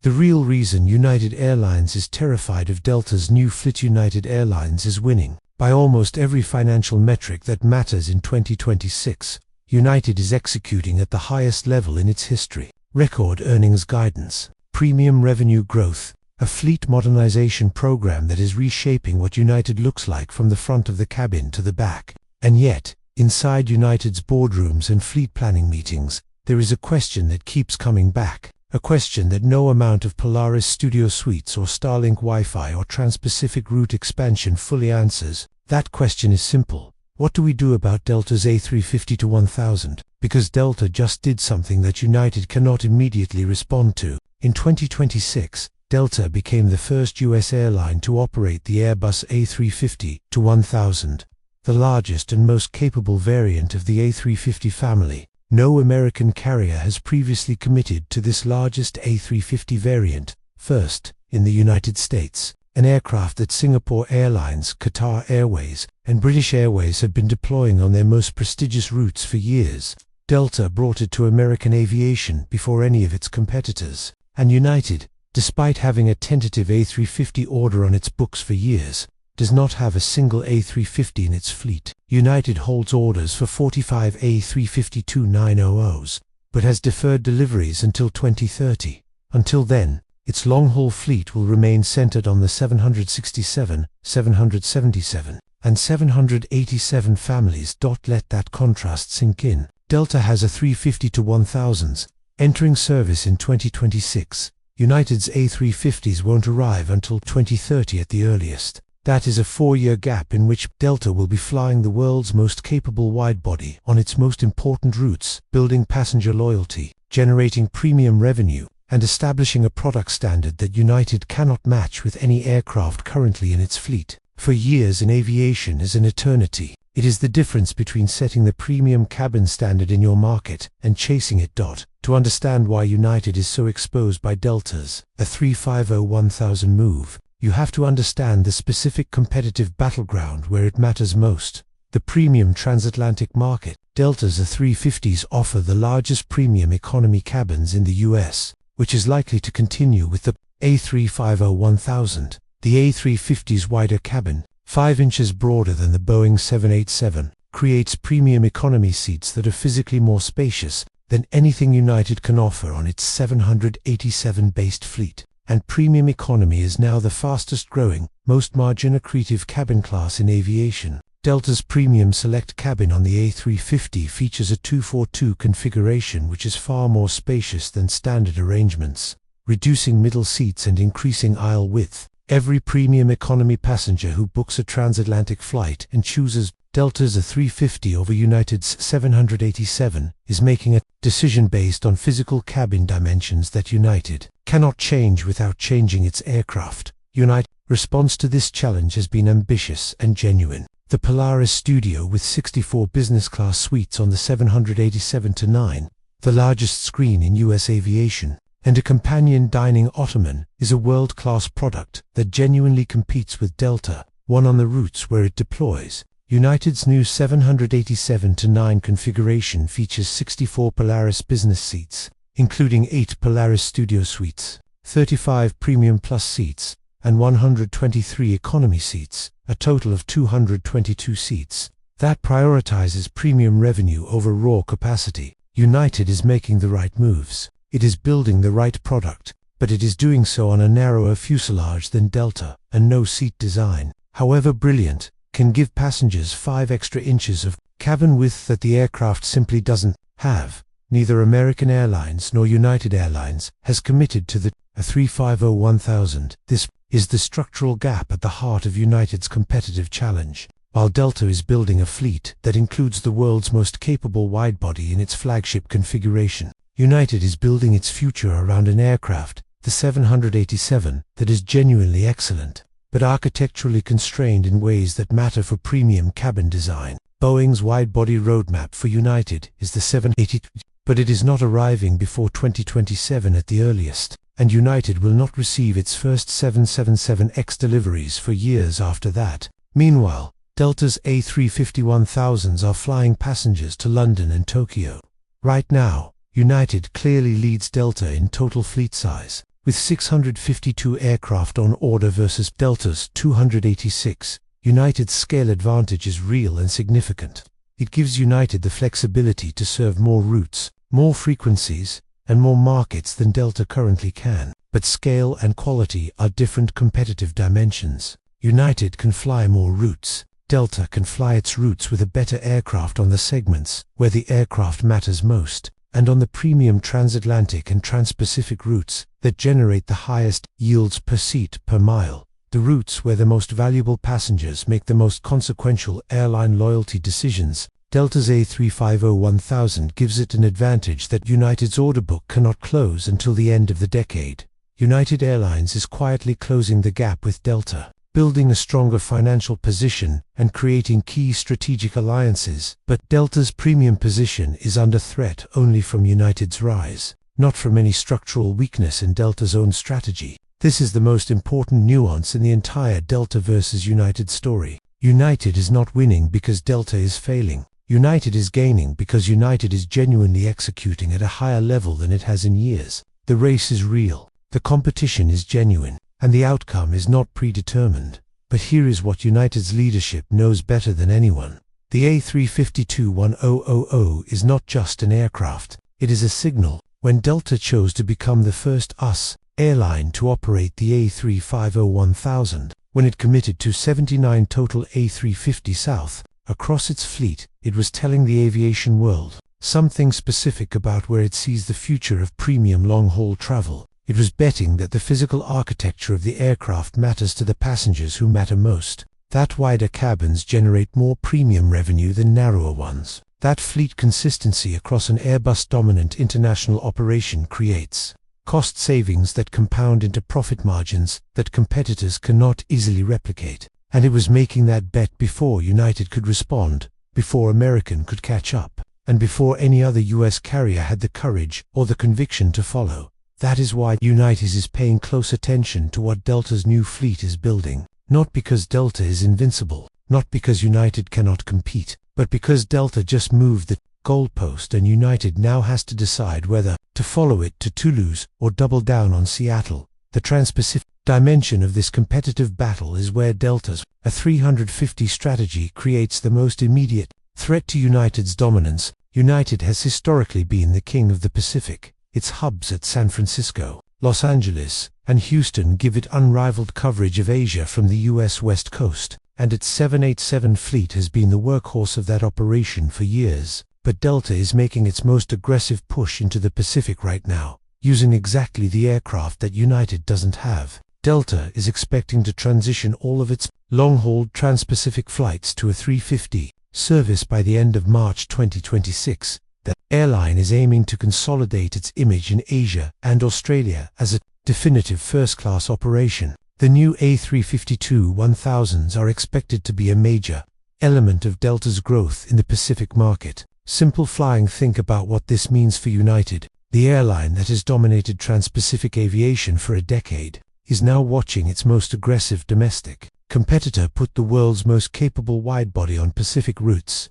The real reason United Airlines is terrified of Delta's new fleet. United Airlines is winning by almost every financial metric that matters in 2026. United is executing at the highest level in its history. Record earnings guidance, premium revenue growth, a fleet modernization program that is reshaping what United looks like from the front of the cabin to the back. And yet, inside United's boardrooms and fleet planning meetings, there is a question that keeps coming back. A question that no amount of Polaris Studio Suites or Starlink Wi-Fi or Trans-Pacific route expansion fully answers. That question is simple. What do we do about Delta's A350-1000? Because Delta just did something that United cannot immediately respond to. In 2026, Delta became the first U.S. airline to operate the Airbus A350-1000, the largest and most capable variant of the A350 family. No American carrier has previously committed to this largest A350 variant, first in the United States, an aircraft that Singapore Airlines, Qatar Airways, and British Airways had been deploying on their most prestigious routes for years. Delta brought it to American aviation before any of its competitors, and United, despite having a tentative A350 order on its books for years, does not have a single A350 in its fleet. United holds orders for 45 A350-2900s, but has deferred deliveries until 2030. Until then, its long-haul fleet will remain centered on the 767, 777, and 787 families. Let that contrast sink in. Delta has a 350-1000s, entering service in 2026. United's A350s won't arrive until 2030 at the earliest. That is a 4-year gap in which Delta will be flying the world's most capable widebody on its most important routes, building passenger loyalty, generating premium revenue, and establishing a product standard that United cannot match with any aircraft currently in its fleet. For years in aviation is an eternity. It is the difference between setting the premium cabin standard in your market and chasing it. To understand why United is so exposed by Delta's A350-1000 move, you have to understand the specific competitive battleground where it matters most, the premium transatlantic market. Delta's A350s offer the largest premium economy cabins in the US, which is likely to continue with the A350-1000. The A350's wider cabin, 5 inches broader than the Boeing 787, creates premium economy seats that are physically more spacious than anything United can offer on its 787-based fleet. And premium economy is now the fastest growing, most margin accretive cabin class in aviation. Delta's premium select cabin on the A350 features a 242 configuration which is far more spacious than standard arrangements, reducing middle seats and increasing aisle width. Every premium economy passenger who books a transatlantic flight and chooses Delta's A350 over United's 787 is making a decision based on physical cabin dimensions that United cannot change without changing its aircraft. United's response to this challenge has been ambitious and genuine. The Polaris Studio with 64 business class suites on the 787-9, the largest screen in US aviation, and a companion dining ottoman, is a world-class product that genuinely competes with Delta, one on the routes where it deploys. United's new 787-9 configuration features 64 Polaris business seats, including 8 Polaris Studio Suites, 35 Premium Plus seats, and 123 economy seats, a total of 222 seats. That prioritizes premium revenue over raw capacity. United is making the right moves. It is building the right product, but it is doing so on a narrower fuselage than Delta, and no seat design, however brilliant, can give passengers 5 extra inches of cabin width that the aircraft simply doesn't have. Neither American Airlines nor United Airlines has committed to the A350-1000. This is the structural gap at the heart of United's competitive challenge. While Delta is building a fleet that includes the world's most capable widebody in its flagship configuration, United is building its future around an aircraft, the 787, that is genuinely excellent, but architecturally constrained in ways that matter for premium cabin design. Boeing's widebody roadmap for United is the 780, but it is not arriving before 2027 at the earliest, and United will not receive its first 777X deliveries for years after that. Meanwhile, Delta's A350-1000s are flying passengers to London and Tokyo. Right now, United clearly leads Delta in total fleet size. With 652 aircraft on order versus Delta's 286, United's scale advantage is real and significant. It gives United the flexibility to serve more routes, more frequencies, and more markets than Delta currently can. But scale and quality are different competitive dimensions. United can fly more routes. Delta can fly its routes with a better aircraft on the segments where the aircraft matters most, and on the premium transatlantic and trans-Pacific routes that generate the highest yields per seat per mile, the routes where the most valuable passengers make the most consequential airline loyalty decisions. Delta's A350-1000 gives it an advantage that United's order book cannot close until the end of the decade. United Airlines is quietly closing the gap with Delta, building a stronger financial position and creating key strategic alliances. But Delta's premium position is under threat only from United's rise, not from any structural weakness in Delta's own strategy. This is the most important nuance in the entire Delta versus United story. United is not winning because Delta is failing. United is gaining because United is genuinely executing at a higher level than it has in years. The race is real, the competition is genuine, and the outcome is not predetermined. But here is what United's leadership knows better than anyone. The A350-1000 is not just an aircraft, it is a signal. When Delta chose to become the first US airline to operate the A350-1000, when it committed to 79 total A350 South across its fleet, it was telling the aviation world something specific about where it sees the future of premium long-haul travel. It was betting that the physical architecture of the aircraft matters to the passengers who matter most, that wider cabins generate more premium revenue than narrower ones, that fleet consistency across an Airbus-dominant international operation creates cost savings that compound into profit margins that competitors cannot easily replicate. And it was making that bet before United could respond, before American could catch up, and before any other US carrier had the courage or the conviction to follow. That is why United is paying close attention to what Delta's new fleet is building. Not because Delta is invincible, not because United cannot compete, but because Delta just moved the goalpost and United now has to decide whether to follow it to Toulouse or double down on Seattle. The Trans-Pacific dimension of this competitive battle is where Delta's A350 strategy creates the most immediate threat to United's dominance. United has historically been the king of the Pacific. Its hubs at San Francisco, Los Angeles, and Houston give it unrivaled coverage of Asia from the US West Coast, and its 787 fleet has been the workhorse of that operation for years. But Delta is making its most aggressive push into the Pacific right now, using exactly the aircraft that United doesn't have. Delta is expecting to transition all of its long-haul trans-Pacific flights to A350 service by the end of March 2026. The airline is aiming to consolidate its image in Asia and Australia as a definitive first-class operation. The new A350-1000s are expected to be a major element of Delta's growth in the Pacific market. Simple flying. Think about what this means for United. The airline that has dominated trans-Pacific aviation for a decade is now watching its most aggressive domestic competitor put the world's most capable widebody on Pacific routes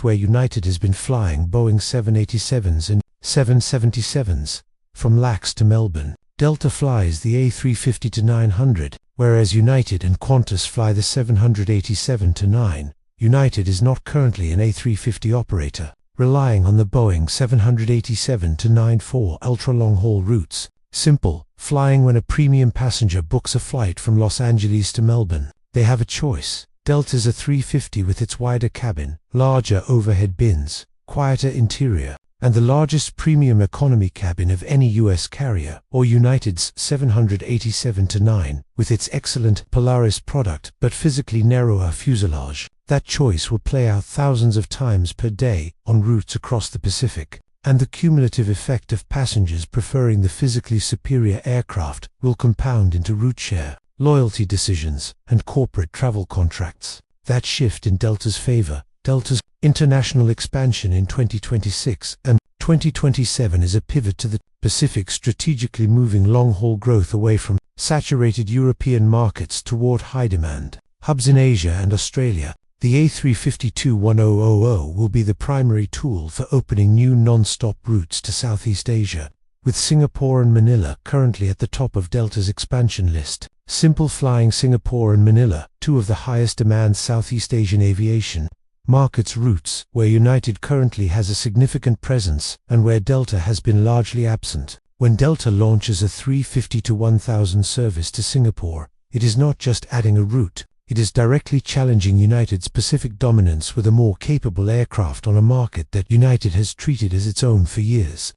where United has been flying Boeing 787s and 777s from Lax to Melbourne. Delta flies the A350-900, whereas United and Qantas fly the 787-9. United is not currently an A350 operator, relying on the Boeing 787-9 for ultra-long-haul routes. Simple, flying when a premium passenger books a flight from Los Angeles to Melbourne. They have a choice. Delta's A350 with its wider cabin, larger overhead bins, quieter interior, and the largest premium economy cabin of any US carrier, or United's 787-9 with its excellent Polaris product but physically narrower fuselage. That choice will play out thousands of times per day on routes across the Pacific, and the cumulative effect of passengers preferring the physically superior aircraft will compound into route share, loyalty decisions, and corporate travel contracts. That shift in Delta's favor, Delta's international expansion in 2026 and 2027 is a pivot to the Pacific, strategically moving long-haul growth away from saturated European markets toward high-demand hubs in Asia and Australia. The A350-1000 will be the primary tool for opening new non-stop routes to Southeast Asia, with Singapore and Manila currently at the top of Delta's expansion list. Simple flying Singapore and Manila, two of the highest demand Southeast Asian aviation markets routes, where United currently has a significant presence and where Delta has been largely absent. When Delta launches a 350-1000 service to Singapore, it is not just adding a route, it is directly challenging United's Pacific dominance with a more capable aircraft on a market that United has treated as its own for years.